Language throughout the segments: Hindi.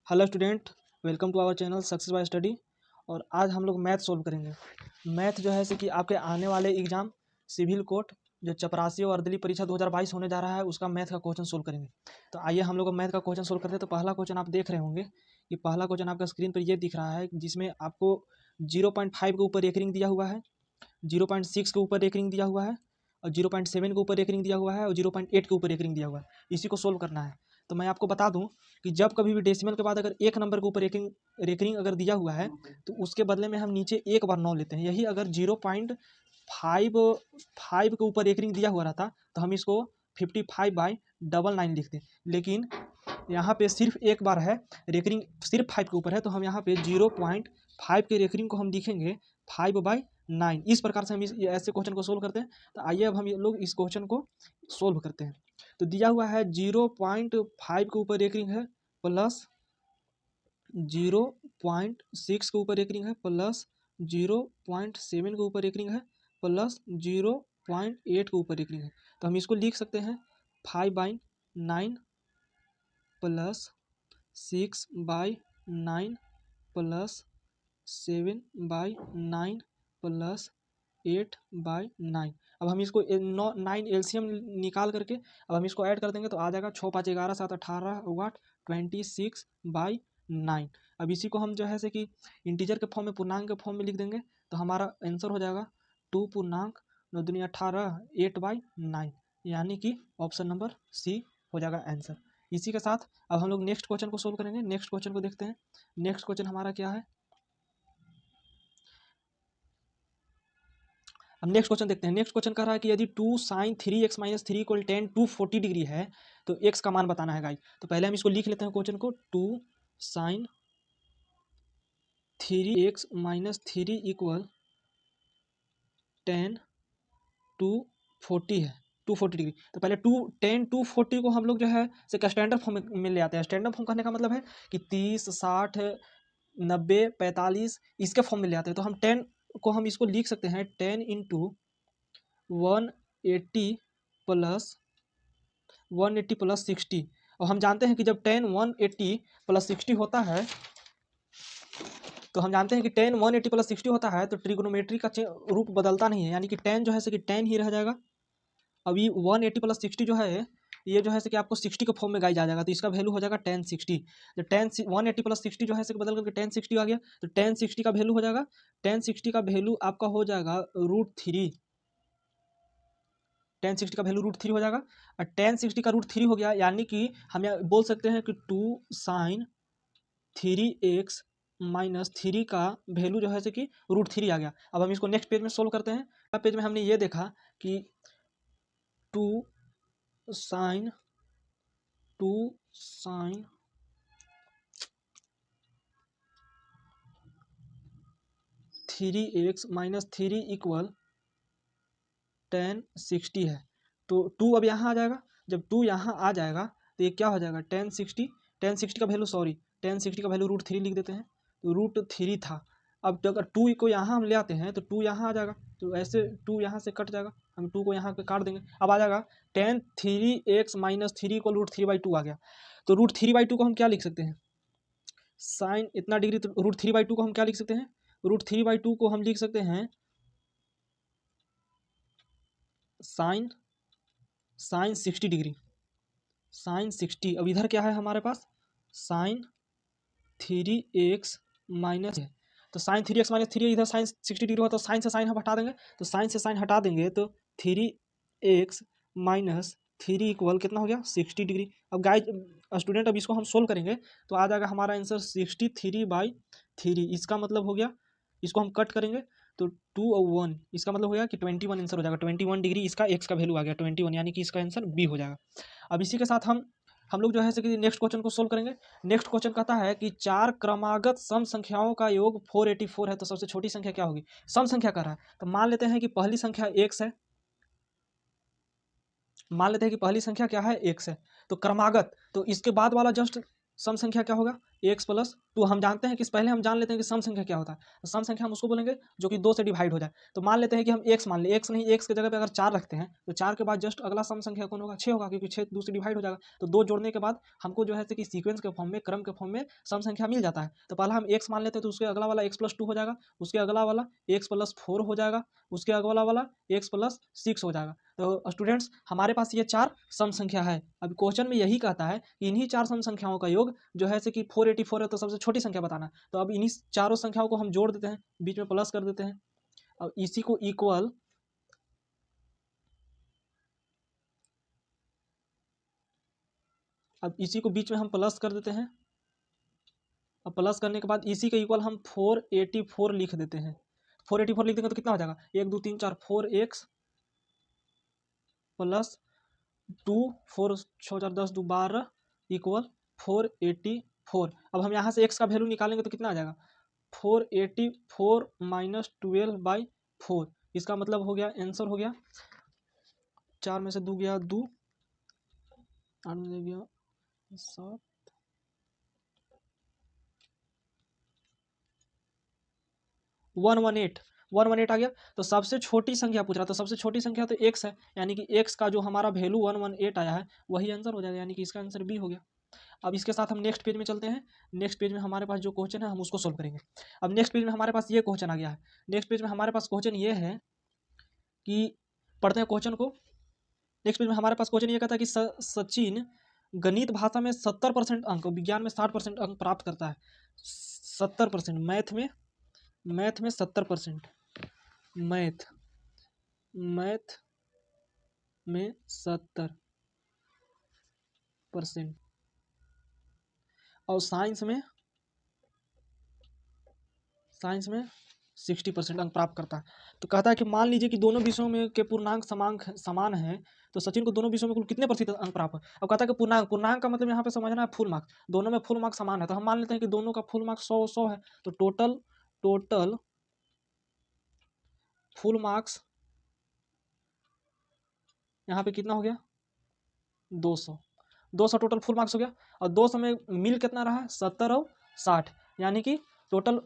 Hello student, welcome to our channel success by study. और आज हम लोग मैथ सोल्व करेंगे। मैथ जो है कि आपके आने वाले एग्जाम सिविल कोर्ट जो चपरासी और अर्दली परीक्षा 2022 होने जा रहा है उसका मैथ का क्वेश्चन सोल्व करेंगे। तो आइए हम लोग मैथ का क्वेश्चन सोल्व करते हैं। तो पहला क्वेश्चन आप देख रहे होंगे कि पहला क्वेश्चन आपका स्क्रीन पर ये दिख रहा है जिसमें आपको 0.5 के ऊपर एक रिंग दिया हुआ है, 0.6 के ऊपर एक रिंग दिया हुआ है और 0.7 के ऊपर एक रिंग दिया हुआ है और 0.8 के ऊपर एक रिंग दिया हुआ है। इसी को सोल्व करना है। तो मैं आपको बता दूं कि जब कभी भी डेसिमल के बाद अगर एक नंबर के ऊपर रेकरिंग अगर दिया हुआ है तो उसके बदले में हम नीचे एक बार 9 लेते हैं। यही अगर 0.5 के ऊपर रेकरिंग दिया हुआ रहता तो हम इसको 55/99 लिखते। लेकिन यहाँ पे सिर्फ एक बार है, रेकरिंग सिर्फ 5 के ऊपर है, तो हम यहाँ पे 0.5 के रेकरिंग को हम लिखेंगे 5/9। इस प्रकार से हम ऐसे क्वेश्चन को सोल्व करते हैं। तो आइए अब हम लोग इस क्वेश्चन को सोल्व करते हैं। तो दिया हुआ है 0.5 के ऊपर एक रिंग है प्लस 0.6 के ऊपर एक रिंग है प्लस 0.7 के ऊपर एक रिंग है प्लस 0.8 के ऊपर एक रिंग है। तो हम इसको लिख सकते हैं 5/9 प्लस 6/9 प्लस 7/9 प्लस 8/9। अब हम इसको 9 एलसीएम निकाल करके अब हम इसको ऐड कर देंगे तो आ जाएगा 6 5 11 7 18 वाट 26/9। अब इसी को हम जो है कि इंटीजर के फॉर्म में पूर्णांक के फॉर्म में लिख देंगे तो हमारा आंसर हो जाएगा 2 पूर्णांक 9 दूनी 18 8/9, यानी कि ऑप्शन नंबर सी हो जाएगा आंसर। इसी के साथ अब हम लोग नेक्स्ट क्वेश्चन को सोल्व करेंगे। नेक्स्ट क्वेश्चन को देखते हैं। नेक्स्ट क्वेश्चन हमारा क्या है। अब नेक्स्ट क्वेश्चन देखते हैं। नेक्स्ट क्वेश्चन कह रहा है कि यदि 2 sin 3x - 3 = 10 240 डिग्री है तो x का मान बताना है गाइस। तो पहले हम इसको लिख लेते हैं क्वेश्चन को। 2 sin 3x - 3 = 10 240 है, 240 डिग्री। तो पहले 10 240 को हम लोग जो है स्टैंडर्ड फॉर्म में ले आते हैं। स्टैंडर्ड फॉर्म कहने का मतलब है कि 30 60 90 45 इसके फॉर्म में ले आते हैं। तो हम 10 को हम इसको लिख सकते हैं 10 × 180 + 60। और हम जानते हैं कि जब 10 180 + 60 होता है तो हम जानते हैं कि 10 180 + 60 होता है तो ट्रिग्नोमेट्री का रूप बदलता नहीं है, यानी कि 10 जो है कि 10 ही रह जाएगा। अभी 180 + 60 जो है ये जो है कि आपको 60 के फॉर्म में गाई जा जाएगा तो इसका वैल्यू हो जाएगा 1060। तो 180 + 60 जो है बदल करके 1060 आ गया। तो 1060 का वैल्यू हो जाएगा 1060 का वैल्यू आपका हो जाएगा √3। 1060 का वैल्यू √3 हो जाएगा और 1060 का √3 हो गया, यानी कि हम बोल सकते हैं कि 2 sin 3x - 3 का वैल्यू जो है कि √3 आ गया। अब हम इसको नेक्स्ट पेज में सोल्व करते हैं। पेज में हमने ये देखा कि 2 sin 3x - 3 = 1060 है। तो 2 अब यहाँ आ जाएगा। जब 2 यहाँ आ जाएगा तो ये क्या हो जाएगा 1060 का वैल्यू 1060 का वैल्यू √3 लिख देते हैं तो √3 था। अब अगर 2 को यहाँ हम ले आते हैं तो 2 यहाँ आ जाएगा। तो ऐसे 2 यहाँ से कट जाएगा, हम 2 को यहाँ पे काट देंगे। अब आ जाएगा 10 3x - 3 = √3/2 आ गया। तो √3/2 को हम क्या लिख सकते हैं, साइन इतना डिग्री। तो √3/2 को हम क्या लिख सकते हैं, √3/2 को हम लिख सकते हैं साइन 60 डिग्री, साइन 60। अब इधर क्या है हमारे पास साइन 3x - है। तो साइन 3x - 3 इधर साइन 60 डिग्री होता है तो साइन से साइन हम हटा देंगे। तो साइन से साइन हटा देंगे तो 3x - 3 = कितना हो गया 60 डिग्री। अब गाइस स्टूडेंट अब इसको हम सोल्व करेंगे तो आ जाएगा हमारा आंसर 63/3। इसका मतलब हो गया, इसको हम कट करेंगे तो 2 और 1, इसका मतलब हो गया कि 21 आंसर हो जाएगा। 21 डिग्री इसका एक्स का वैल्यू आ गया 21, यानी कि इसका आंसर बी हो जाएगा। अब इसी के साथ हम लोग जो है कि नेक्स्ट क्वेश्चन को सोल्व करेंगे। नेक्स्ट क्वेश्चन कहता है कि 4 क्रमागत सम संख्याओं का योग 484 है तो सबसे छोटी संख्या क्या होगी। सम संख्या कर रहा है तो मान लेते हैं कि पहली संख्या x है, मान लेते हैं कि पहली संख्या क्या है x है। तो क्रमागत तो इसके बाद वाला जस्ट सम संख्या क्या होगा, एक्स प्लस टू। हम जानते हैं कि पहले हम जान लेते हैं कि सम संख्या क्या होता है। तो सम संख्या हम उसको बोलेंगे जो कि 2 से डिवाइड हो जाए। तो मान लेते हैं कि हम एक्स मान लें, एक्स नहीं, एक्स की जगह पे अगर 4 रखते हैं तो 4 के बाद जस्ट अगला सम संख्या कौन होगा, 6 होगा, क्योंकि 6 2 से डिवाइड हो जाएगा। तो 2 जोड़ने के बाद हमको जो है कि सीक्वेंस के फॉर्म में, क्रम के फॉर्म में सम संख्या मिल जाता है। तो पहला हम एक्स मान लेते हैं, तो उसके अगला वाला एक्स प्लस टू हो जाएगा, उसके अगला वाला एक्स प्लस फोर हो जाएगा, उसके अगला वाला एक्स प्लस सिक्स हो जाएगा। तो स्टूडेंट्स हमारे पास ये 4 सम संख्या है। अब क्वेश्चन में यही कहता है कि इन्हीं 4 सम संख्याओं का योग जो है कि 484 है, तो सबसे छोटी संख्या बताना है। तो अब इन्हीं चारों संख्याओं को हम जोड़ देते हैं, बीच में प्लस कर देते हैं। अब इसी को इक्वल, अब इसी को बीच में हम प्लस कर देते हैं। अब प्लस करने के बाद इसी का इक्वल हम 484 लिख देते हैं। 484 लिख देंगे तो कितना हो जाएगा, 1 2 3 4 4x प्लस 2 4 6 4 10 2 12 इक्वल 484। अब हम यहाँ से x का वैल्यू निकालेंगे तो कितना आ जाएगा, 484 माइनस 12/4। इसका मतलब हो गया, आंसर हो गया 4 में से 2 गया 2, 8 में से गया 7, 118 आ गया। तो सबसे छोटी संख्या पूछ रहा, तो सबसे छोटी संख्या तो x है, यानी कि x का जो हमारा वैल्यू 118 आया है वही आंसर हो जाएगा, यानी कि इसका आंसर बी हो गया। अब इसके साथ हम नेक्स्ट पेज में चलते हैं। नेक्स्ट पेज में हमारे पास जो क्वेश्चन है हम उसको सोल्व करेंगे। अब नेक्स्ट पेज में हमारे पास ये क्वेश्चन आ गया है। नेक्स्ट पेज में हमारे पास क्वेश्चन ये है कि, पढ़ते हैं क्वेश्चन को। नेक्स्ट पेज में हमारे पास क्वेश्चन ये कहता है कि सचिन गणित भाषा में 70% अंक, विज्ञान में 60% अंक प्राप्त करता है। 70%, मैथ में 70%, मैथ में 70%, और साइंस में 60% अंक प्राप्त करता है। तो कहता है कि मान लीजिए कि दोनों विषयों में के पूर्णांक समान है, तो सचिन को दोनों विषयों में कुल कितने प्रतिशत अंक प्राप्त है। अब कहता है कि पूर्णांक का मतलब यहाँ पे समझना है फुल मार्क्स, दोनों में फुल मार्क्स समान है। तो हम मान लेते हैं कि दोनों का फुल मार्क्स 100 है। तो टोटल फुल मार्क्स यहाँ पे कितना हो गया, 200 टोटल फुल मार्क्स हो गया। और 200 में मिल कितना रहा, 70 और 60, यानी कि टोटल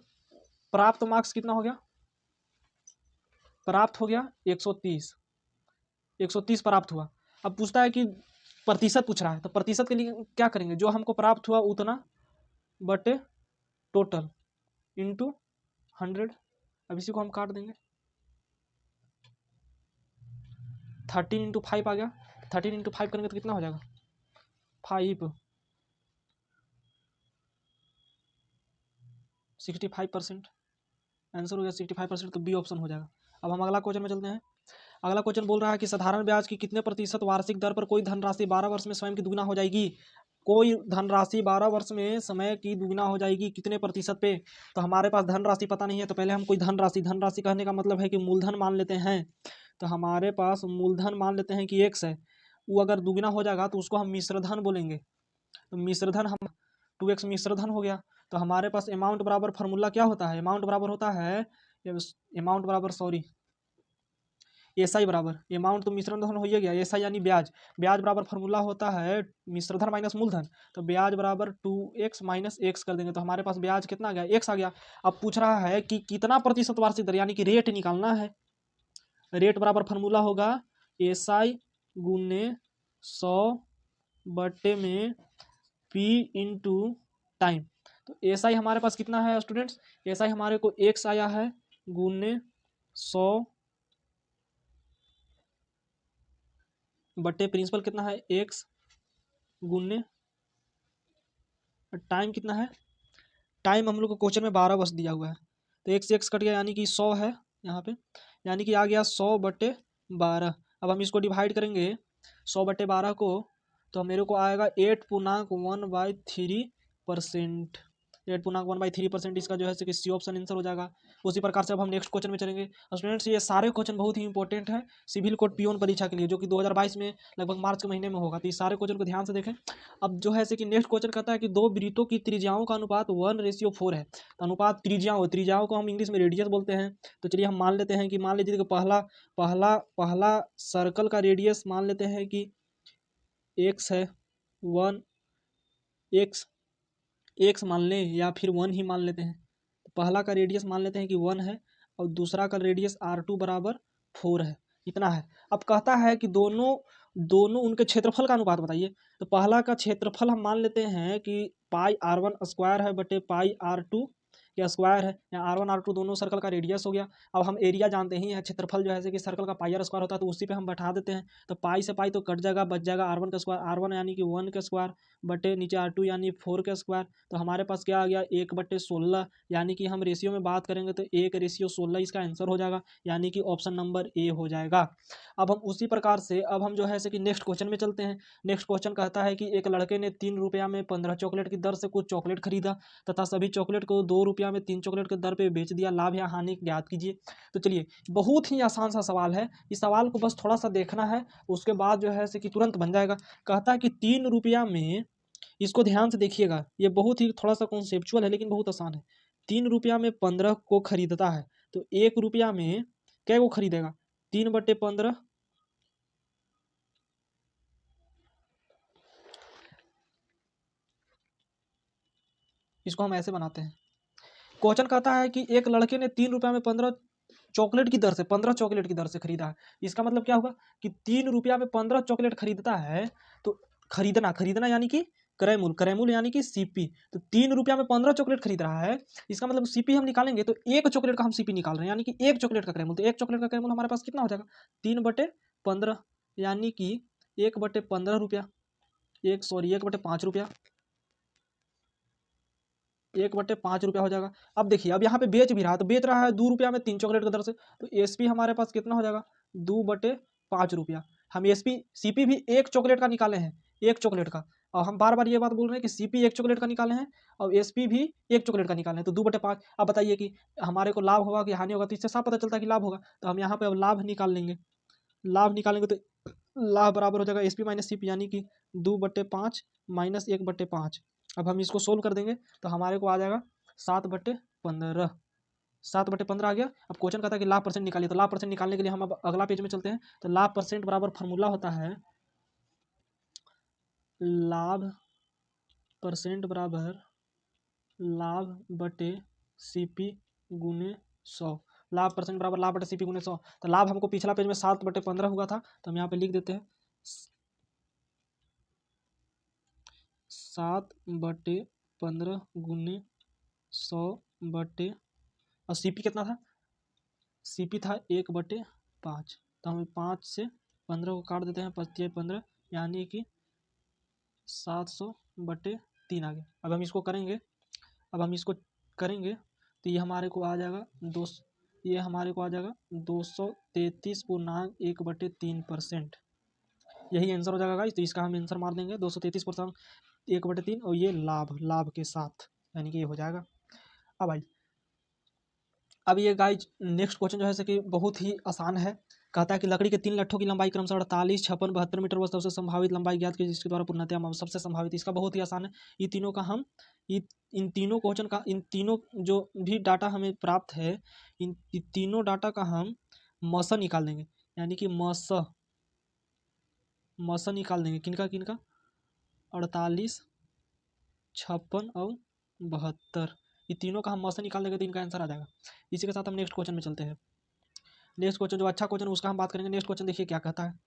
प्राप्त मार्क्स कितना हो गया, प्राप्त हो गया 130 प्राप्त हुआ। अब पूछता है कि प्रतिशत पूछ रहा है, तो प्रतिशत के लिए क्या करेंगे, जो हमको प्राप्त हुआ उतना बटे टोटल इंटू 100। अब इसी को हम काट देंगे, 13 इंटू 5 आ गया। 13 इंटू 5 करेंगे तो कितना हो जाएगा, 5 65%, आंसर हो गया 65%। तो बी ऑप्शन हो जाएगा। अब हम अगला क्वेश्चन में चलते हैं। अगला क्वेश्चन बोल रहा है कि साधारण ब्याज की कितने प्रतिशत वार्षिक दर पर कोई धनराशि 12 वर्ष में स्वयं की दुगुना हो जाएगी। कोई धनराशि 12 वर्ष में समय की दुगुना हो जाएगी, कितने प्रतिशत पे। तो हमारे पास धनराशि पता नहीं है, तो पहले हम कोई धनराशि कहने का मतलब है कि मूलधन मान लेते हैं। तो हमारे पास मूलधन मान लेते हैं कि एक्स है, वो अगर दुगुना हो जाएगा तो उसको हम मिश्रधन बोलेंगे। तो मिश्रधन हम 2x मिश्रधन हो गया। तो हमारे पास अमाउंट बराबर फार्मूला क्या होता है, अमाउंट बराबर होता है, अमाउंट बराबर सॉरी एस आई बराबर, अमाउंट तो मिश्रधन हो ही गया, एस आई यानी ब्याज, ब्याज बराबर फार्मूला होता है मिश्रधन माइनस मूलधन। तो ब्याज बराबर 2x माइनस एक्स कर देंगे, तो हमारे पास ब्याज कितना आ गया, एक्स आ गया। अब पूछ रहा है कि कितना प्रतिशत वार्षिक दर, यानी कि रेट निकालना है। रेट बराबर फार्मूला होगा एस आई गुने 100 बटे में पी इंटू टाइम। तो एस आई हमारे पास कितना है स्टूडेंट्स, एस आई हमारे को एक्स आया है गुने 100 बटे प्रिंसिपल कितना है एक्स गुने टाइम कितना है, टाइम हम लोग को क्वेश्चन में 12 वर्ष दिया हुआ है। तो एक से एक्स कट गया, यानी कि 100 है यहाँ पे, यानी कि आ गया 100/12। अब हम इसको डिवाइड करेंगे 100/12 को, तो मेरे को आएगा 8.1/3%। 8.1/3% इसका जो है कि सी ऑप्शन आंसर हो जाएगा। उसी प्रकार से अब हम नेक्स्ट क्वेश्चन में चलेंगे। स्टूडेंट्स ये सारे क्वेश्चन बहुत ही इंपॉर्टेंट है सिविल कोड पियोन परीक्षा के लिए, जो कि 2022 में लगभग मार्च के महीने में होगा। तो ये सारे क्वेश्चन को ध्यान से देखें। अब जो है कि नेक्स्ट क्वेश्चन कहता है कि दो वृत्तों की त्रिज्याओं का अनुपात 1:4 है। तो अनुपात त्रिज्याओं को हम इंग्लिश में रेडियस बोलते हैं। तो चलिए हम मान लेते हैं कि, मान लीजिए कि पहला सर्कल का रेडियस मान लेते हैं कि एक्स है, 1 एक्स एक्स मान लें या फिर 1 ही मान लेते हैं। तो पहला का रेडियस मान लेते हैं कि 1 है और दूसरा का रेडियस R2 बराबर 4 है, इतना है। अब कहता है कि दोनों दोनों उनके क्षेत्रफल का अनुपात बताइए। तो पहला का क्षेत्रफल हम मान लेते हैं कि पाई R1 स्क्वायर है बटे पाई R2 या स्क्वायर है, या R1 R2 दोनों सर्कल का रेडियस हो गया। अब हम एरिया जानते ही हैं, क्षेत्रफल जो है जैसे कि सर्कल का पाई आर स्क्वायर होता है, तो उसी पे हम बैठा देते हैं। तो पाई से पाई तो कट जाएगा, बच जाएगा R1 का स्क्वायर, R1 यानी कि 1 का स्क्वायर बटे नीचे R2 यानी 4 का स्क्वायर। तो हमारे पास क्या आ गया 1/16, यानी कि हम रेशियो में बात करेंगे तो 1/16 इसका आंसर हो जाएगा, यानी कि ऑप्शन नंबर ए हो जाएगा। अब हम उसी प्रकार से अब हम जो है कि नेक्स्ट क्वेश्चन में चलते हैं। नेक्स्ट क्वेश्चन कहता है कि एक लड़के ने 3 रुपया में 15 चॉकलेट की दर से कुछ चॉकलेट खरीदा तथा सभी चॉकलेट को 2 रुपया में 3 चॉकलेट की दर पे बेच दिया, लाभ या हानि ज्ञात कीजिए। तो चलिए, बहुत ही आसान सा सवाल है, इस सवाल को बस थोड़ा सा देखना है, उसके बाद जो है कि तुरंत बन जाएगा। कहता है कि 3 रुपया में, इसको ध्यान से देखिएगा, ये बहुत ही थोड़ा सा कॉन्सेप्चुअल है लेकिन बहुत आसान है। 3 रुपया में 15 को खरीदता है, तो 1 रुपया में क्या को खरीदेगा 3/15। इसको हम ऐसे बनाते हैं। क्वेश्चन कहता है कि एक लड़के ने 3 रुपया में 15 चॉकलेट की दर से 15 चॉकलेट की दर से खरीदा है। इसका मतलब क्या होगा कि 3 रुपया में 15 चॉकलेट खरीदता है, तो खरीदना खरीदना यानी कि क्रयमूल, क्रयमूल यानी कि सीपी। तो 3 रुपया में 15 चॉकलेट खरीद रहा है, इसका मतलब सीपी हम निकालेंगे तो एक चॉकलेट का हम सीपी निकाल रहे हैं, यानी कि एक चॉकलेट का क्रयमूल। तो एक चॉकलेट का क्रयमूल हमारे पास कितना हो जाएगा 3/15, यानी कि 1/15 रुपया, 1/5 रुपया, 1/5 रुपया हो जाएगा। अब देखिए, अब यहाँ पे बेच भी रहा है, तो बेच रहा है 2 रुपया में 3 चॉकलेट की दर से, तो एसपी हमारे पास कितना हो जाएगा 2/5 रुपया। हम एसपी सीपी भी एक चॉकलेट का निकाले हैं, एक चॉकलेट का, और हम बार बार ये बात बोल रहे हैं कि सीपी एक चॉकलेट का निकाले हैं और एसपी भी एक चॉकलेट का निकाले हैं, तो 2/5। अब बताइए कि हमारे को लाभ होगा कि हानि होगा, तो इससे साफ पता चलता है कि लाभ होगा। तो हम यहाँ पे अब लाभ निकाल लेंगे, लाभ निकालेंगे तो लाभ बराबर हो जाएगा एसपी माइनस सीपी, यानी कि 2/5 माइनस 1/5। अब हम इसको सोल्व कर देंगे तो हमारे को आ जाएगा 7/15, 7/15 आ गया। अब क्वेश्चन कहता है कि लाभ परसेंट निकालिए, तो लाभ परसेंट निकालने के लिए हम अब अगला पेज में चलते हैं। तो लाभ परसेंट बराबर फार्मूला होता है, लाभ परसेंट बराबर लाभ बटे सीपी गुने 100। लाभ परसेंट बराबर लाभ बटे सीपी गुने 100। तो लाभ हमको पिछला पेज में 7/15 हुआ था, तो हम यहाँ पे लिख देते हैं 7/15 गुने 100 और सीपी कितना था, सीपी था 1/5। तो हम 5 से 15 को काट देते हैं, 5×15 यानी कि 700/3 आ गया। अब हम इसको करेंगे, अब हम इसको करेंगे तो ये हमारे को आ जाएगा ये हमारे को आ जाएगा 233.1/3%। यही आंसर हो जाएगा गाइस। तो इसका हम आंसर मार देंगे 233%(1/3) और ये लाभ, लाभ के साथ, यानी कि ये हो जाएगा। अब भाई, अब ये गाइज नेक्स्ट क्वेश्चन जो है कि बहुत ही आसान है। कहता है कि लकड़ी के 3 लट्ठों की लंबाई क्रमशः 48, 56, 72 मीटर व सबसे संभावित लंबाई ज्ञात की जिसके द्वारा पूर्णतया सबसे संभावित। इसका बहुत ही आसान है। ये तीनों का हम इन तीनों क्वेश्चन का, इन तीनों जो भी डाटा हमें प्राप्त है, इन तीनों डाटा का हम मस निकाल देंगे, यानी कि मस निकाल देंगे। किनका किनका 48, 56 और 72, ये तीनों का हम मौसम निकाल देंगे तो इनका आंसर आ जाएगा। इसी के साथ हम नेक्स्ट क्वेश्चन में चलते हैं। नेक्स्ट क्वेश्चन जो अच्छा क्वेश्चन उसका हम बात करेंगे। नेक्स्ट क्वेश्चन देखिए क्या कहता है।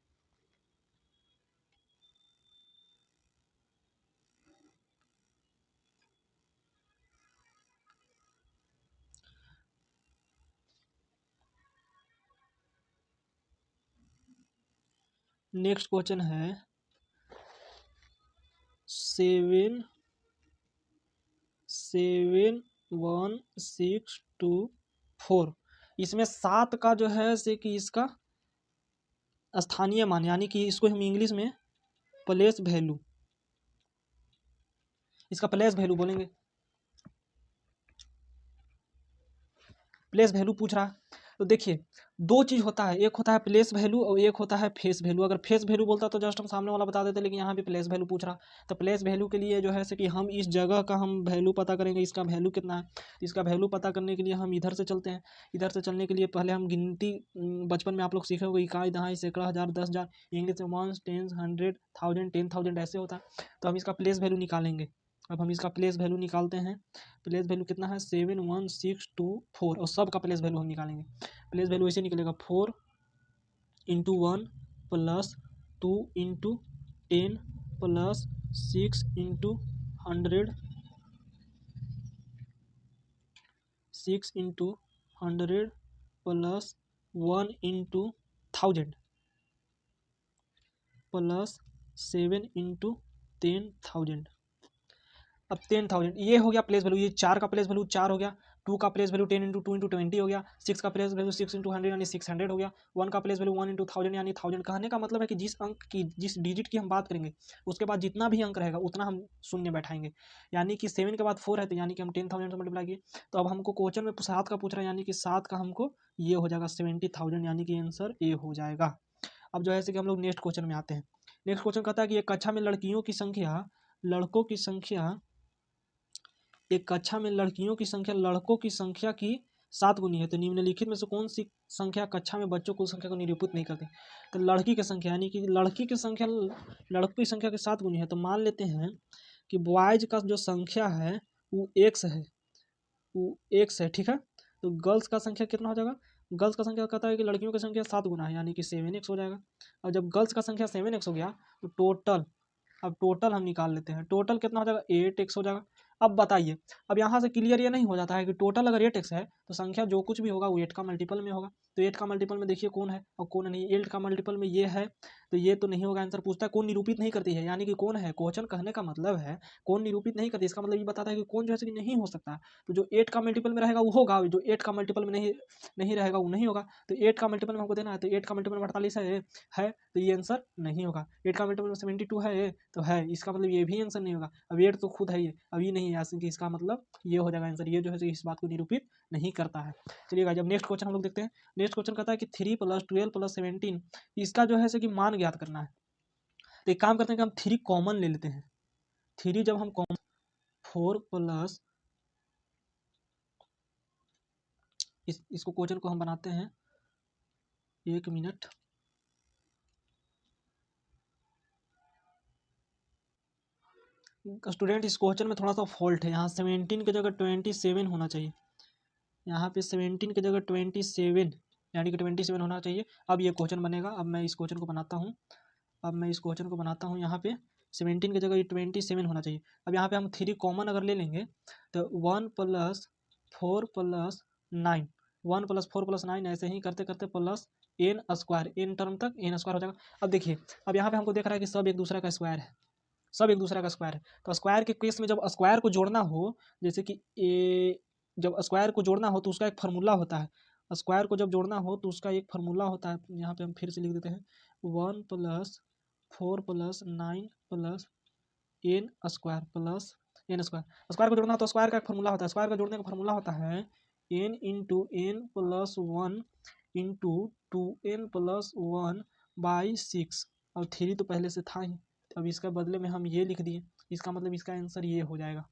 नेक्स्ट क्वेश्चन है 71624। इसमें 7 का जो है से कि इसका स्थानीय मान, यानी कि इसको हम इंग्लिश में प्लेस वैल्यू, इसका प्लेस वैल्यू बोलेंगे। प्लेस वैल्यू पूछ रहा है, तो देखिए दो चीज़ होता है, एक होता है प्लेस वैल्यू और एक होता है फेस वैल्यू। अगर फेस वैल्यू बोलता तो जस्ट हम सामने वाला बता देते, लेकिन यहाँ भी प्लेस वैल्यू पूछ रहा। तो प्लेस वैल्यू के लिए जो है कि हम इस जगह का हम वैल्यू पता करेंगे, इसका वैल्यू कितना है। तो इसका वैल्यू पता करने के लिए हम इधर से चलते हैं। इधर से चलने के लिए पहले हम गिनती, बचपन में आप लोग सीखे होंगे इकाई, दहाई, सैकड़ा, हज़ार, 10,000, इंग्लिश में 1, 10, 100, 1000, 10,000 ऐसे होता है। तो हम इसका प्लेस वैल्यू निकालेंगे। अब हम इसका प्लेस वैल्यू निकालते हैं। प्लेस वैल्यू कितना है 71624 और सब का प्लेस वैल्यू हम निकालेंगे। प्लेस वैल्यू ऐसे निकलेगा 4 into 1 plus 2 into 10 plus 6 into 100 6 into 100 plus 1 into 1000 plus 7 into 10,000। अब 10,000 ये हो गया प्लेस वैल्यू, ये 4 का प्लेस वैल्यू 4 हो गया, 2 का प्लेस वैल्यू 10 इंटू 2 इंटू 20 हो गया, 6 का प्लेस वैल्यू 6 इंटू 100 यानी 600 हो गया, 1 का प्लेस वैल्यू 1 इंटू 1000 यानी 1000। कहने का मतलब है कि जिस अंक की जिस डिजिट की हम बात करेंगे उसके बाद जितना भी अंक रहेगा उतना हम शून्य बैठाएंगे। यानी कि 7 के बाद 4 है तो यानी कि हम 10,000 से मल्टीप्लाई किए। तो अब हमको क्वेश्चन में 7 का पूछ रहा है यानी कि 7 का हमको ये हो जाएगा 70,000 यानी कि आंसर ए हो जाएगा। अब जो है कि हम लोग नेक्स्ट क्वेश्चन में आते हैं। नेक्स्ट क्वेश्चन कहता है कि एक कक्षा में लड़कियों की संख्या लड़कों की संख्या एक कक्षा में लड़कियों की संख्या लड़कों की संख्या की 7 गुनी है तो निम्नलिखित में से कौन सी संख्या कक्षा में बच्चों की संख्या को निरूपित नहीं करती। तो लड़की की संख्या यानी कि लड़की की संख्या लड़कों की संख्या की 7 गुनी है तो मान लेते हैं कि बॉयज का जो संख्या है वो एक्स है, वो एक्स है, ठीक है। तो गर्ल्स का संख्या कितना हो जाएगा, गर्ल्स का संख्या कहता है कि लड़कियों की संख्या 7 गुना है यानी कि 7x हो जाएगा। और जब गर्ल्स का संख्या 7x हो गया तो टोटल, अब टोटल हम निकाल लेते हैं, टोटल कितना हो जाएगा 8x हो जाएगा। अब बताइए, अब यहाँ से क्लियर ये नहीं हो जाता है कि टोटल अगर 8x है तो संख्या जो कुछ भी होगा वो 8 का मल्टीपल में होगा। तो 8 का मल्टीपल में देखिए कौन है और कौन नहीं, 8 का मल्टीपल में ये है तो ये तो नहीं होगा। आंसर पूछता है कौन निरूपित नहीं करती है यानी कि कौन है। क्वेश्चन कहने का मतलब है कौन निरूपित नहीं करती, इसका मतलब ये बताता है कि कौन जो है कि नहीं हो सकता। तो जो 8 का मल्टीपल में रहेगा वो होगा, जो 8 का मल्टीपल में नहीं रहेगा वो नहीं होगा। तो 8 का मल्टीपल में हमको देना है तो 8 का मल्टीपल में 48 है तो ये आंसर नहीं होगा। 8 का मल्टीपल में 72 है तो है, इसका मतलब ये भी आंसर नहीं होगा। अब 8 तो खुद है ये, अब ये नहीं है कि इसका मतलब ये हो जाएगा आंसर, ये जो है इस बात को निरूपित नहीं करता है। चलिए गाइस जब नेक्स्ट क्वेश्चन हम लोग देखते हैं। नेक्स्ट क्वेश्चन कहता है कि 3 प्लस 12 प्लस 17 इसका जो है कि मान ज्ञात करना है। तो एक काम करते हैं कि हम 3 कॉमन ले लेते हैं। 3 जब हम कॉमन 4 प्लस इसको क्वेश्चन को हम बनाते हैं, 1 मिनट। स्टूडेंट इस क्वेश्चन में थोड़ा सा फॉल्ट है, यहाँ 17 की जगह 27 होना चाहिए, यहाँ पे 17 की जगह 27 यानी कि 27 होना चाहिए। अब ये क्वेश्चन बनेगा, अब मैं इस क्वेश्चन को बनाता हूँ, यहाँ पे 17 की जगह ये 27 होना चाहिए। अब यहाँ पे हम 3 कॉमन अगर ले लेंगे तो 1 प्लस 4 प्लस 9, 1 प्लस 4 प्लस 9 ऐसे ही करते करते plus n square, n term तक एन स्क्वायर हो जाएगा। अब देखिए, अब यहाँ पे हमको देख रहा है कि सब एक दूसरे का स्क्वायर है, सब एक दूसरे का स्क्वायर है। तो स्क्वायर के केस में जब स्क्वायर को जोड़ना हो, जैसे कि जब स्क्वायर को जोड़ना हो तो उसका एक फार्मूला होता है, स्क्वायर को जब जोड़ना हो तो उसका एक फार्मूला होता है। यहाँ पे हम फिर से लिख देते हैं 1 plus 4 plus 9 plus n square plus n square. Square को जोड़ना हो तो स्क्वायर का एक फार्मूला होता है, स्क्वायर का जोड़ने का फार्मूला होता है n into n plus 1 into 2n plus 1 by 6। और 3 तो पहले से था ही, अब इसका बदले में हम ये लिख दिए, इसका मतलब इसका आंसर ये हो जाएगा।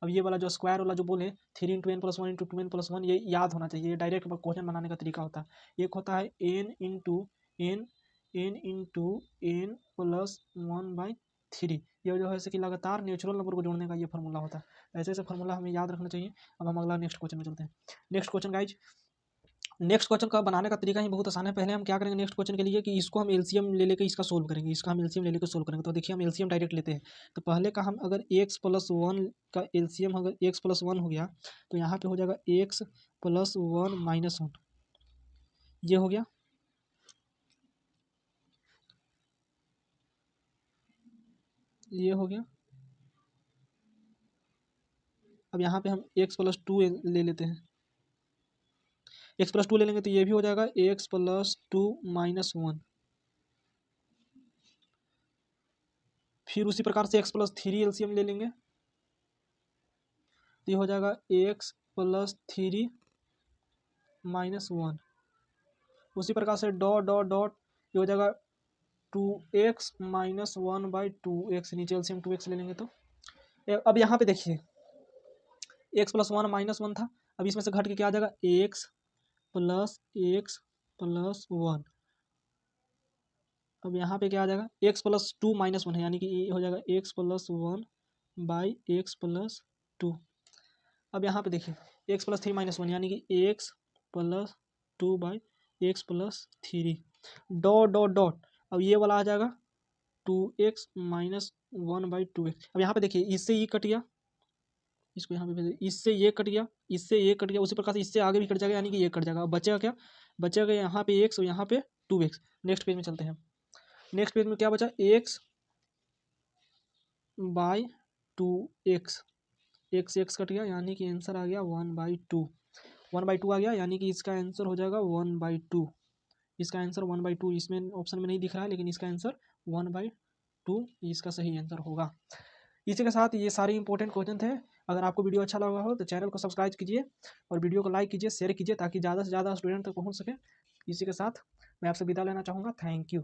अब ये वाला जो स्क्वायर वाला जो बोले 3 into n plus 1 into 2n plus 1 ये याद होना चाहिए, ये डायरेक्ट क्वेश्चन बनाने का तरीका होता है। एक होता है n into n, n into n plus 1/3, ये जो है कि लगातार नेचुरल नंबर को जोड़ने का ये फार्मूला होता है। ऐसे ऐसे फार्मूला हमें याद रखना चाहिए। अब हम अगला नेक्स्ट क्वेश्चन में चलते हैं। Next question guys, next question का बनाने का तरीका ही बहुत आसान है। पहले हम क्या करेंगे नेक्स्ट क्वेश्चन के लिए कि इसको हम एलसीएम ले लेकर इसका सोल्व करेंगे, इसका हम एलसीएम ले लेकर सोल्व करेंगे। तो देखिए हम एलसीएम डायरेक्ट लेते हैं। तो पहले का हम अगर एक्स प्लस 1 का एलसीएम अगर एक्स प्लस 1 हो गया तो यहाँ पे हो जाएगा एक्स प्लस 1 माइनस 1, ये हो गया, ये हो गया। अब यहाँ पे हम एक्स प्लस 2 ले लेते हैं, एक्स प्लस 2 ले लेंगे तो ये भी हो जाएगा एक्स प्लस 2 माइनस 1। फिर उसी प्रकार से एक्स प्लस 3 एलसीएम ले लेंगे तो ये हो जाएगा एक्स प्लस 3 माइनस 1। उसी प्रकार से डॉट डॉट डॉट ये हो जाएगा 2x माइनस 1/2x, नीचे एलसीएम 2x ले लेंगे तो अब यहाँ पे देखिए x प्लस 1 माइनस 1 था, अब इसमें से घट के क्या आ जाएगा x प्लस 1। अब यहाँ पे क्या आ जाएगा x प्लस 2 माइनस 1 है यानी कि ये हो जाएगा x plus 1 by x plus two. अब यहाँ पे देखिए x plus three minus one यानी कि x plus two by x plus three dot dot dot. अब ये वाला आ जाएगा two x minus one by two x. अब यहाँ पे देखिए इससे ये कट गया, इसको यहाँ पे इससे ये कट गया, इससे ये कट गया, उसी प्रकार से इससे आगे भी कट जाएगा यानी कि ये कट जाएगा। अब बचेगा क्या, बचेगा यहाँ पे एक्स और यहाँ पे टू एक्स। नेक्स्ट पेज में चलते हैं। नेक्स्ट पेज में क्या बचा, x by two x, x x cut गया यानी कि आंसर आ गया one by two. One by two आ गया यानी कि इसका आंसर हो जाएगा वन बाई टू। इसका आंसर वन बाई टू, इसमें ऑप्शन में नहीं दिख रहा है लेकिन इसका आंसर वन बाई टू इसका सही आंसर होगा। इसी के साथ ये सारे इंपॉर्टेंट क्वेश्चन थे। अगर आपको वीडियो अच्छा लगा हो तो चैनल को सब्सक्राइब कीजिए और वीडियो को लाइक कीजिए, शेयर कीजिए ताकि ज़्यादा से ज़्यादा स्टूडेंट तक पहुंच सके। इसी के साथ मैं आपसे विदा लेना चाहूँगा। Thank you.